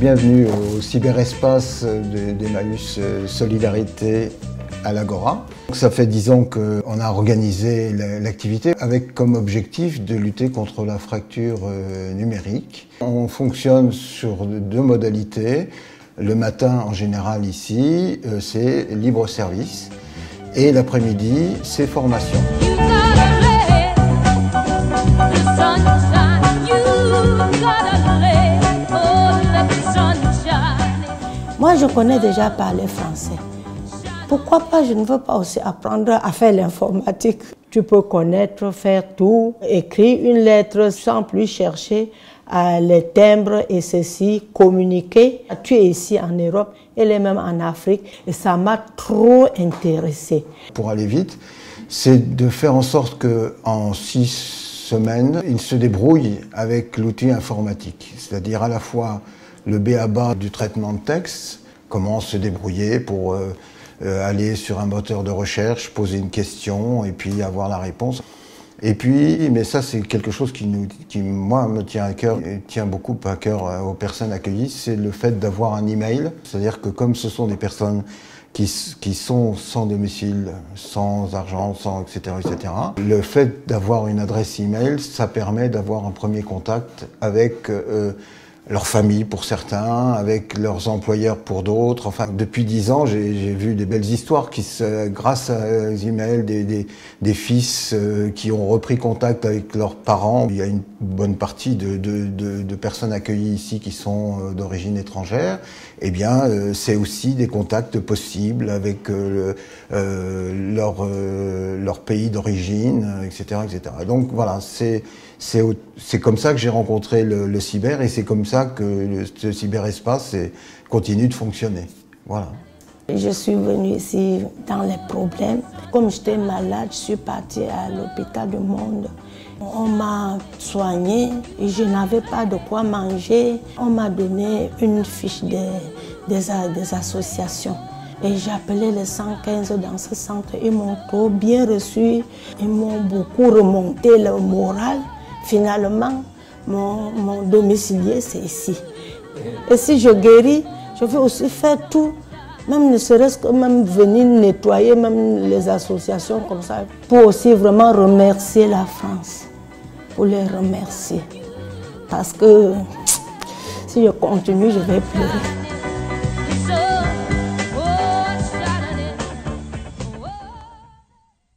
Bienvenue au cyberespace d'Emmaüs Solidarité à l'Agora. Ça fait 10 ans qu'on a organisé l'activité avec comme objectif de lutter contre la fracture numérique. On fonctionne sur 2 modalités. Le matin, en général ici, c'est libre service et l'après-midi, c'est formation. Moi, je connais déjà parler français. Pourquoi pas, je ne veux pas aussi apprendre à faire l'informatique. Tu peux connaître, faire tout, écrire une lettre sans plus chercher les timbres et ceci, communiquer. Tu es ici en Europe, elle est même en Afrique et ça m'a trop intéressée. Pour aller vite, c'est de faire en sorte qu'en 6 semaines, ils se débrouillent avec l'outil informatique. C'est-à-dire à la fois le b.a.-ba du traitement de texte, comment se débrouiller pour aller sur un moteur de recherche, poser une question et puis avoir la réponse. Et puis, mais ça c'est quelque chose qui moi me tient à cœur, et tient beaucoup à cœur aux personnes accueillies, c'est le fait d'avoir un email. C'est-à-dire que comme ce sont des personnes qui sont sans domicile, sans argent, sans etc., le fait d'avoir une adresse email, ça permet d'avoir un premier contact avec leur famille pour certains, avec leurs employeurs pour d'autres. Enfin, depuis 10 ans, j'ai vu des belles histoires grâce aux emails, des fils qui ont repris contact avec leurs parents. Il y a une bonne partie de personnes accueillies ici qui sont d'origine étrangère. Eh bien, c'est aussi des contacts possibles avec leur pays d'origine, etc., etc. Donc voilà, c'est comme ça que j'ai rencontré le cyber et c'est comme ça que ce cyberespace continue de fonctionner. Voilà. Je suis venue ici dans les problèmes. Comme j'étais malade, je suis partie à l'hôpital du Monde. On m'a soignée et je n'avais pas de quoi manger. On m'a donné une fiche des associations. Et j'ai appelé les 115 dans ce centre. Ils m'ont trop bien reçu. Ils m'ont beaucoup remonté le moral. Finalement, mon domicilié, c'est ici. Et si je guéris, je vais aussi faire tout, même ne serait-ce que même venir nettoyer même les associations comme ça, pour aussi vraiment remercier la France, pour les remercier. Parce que si je continue, je vais pleurer.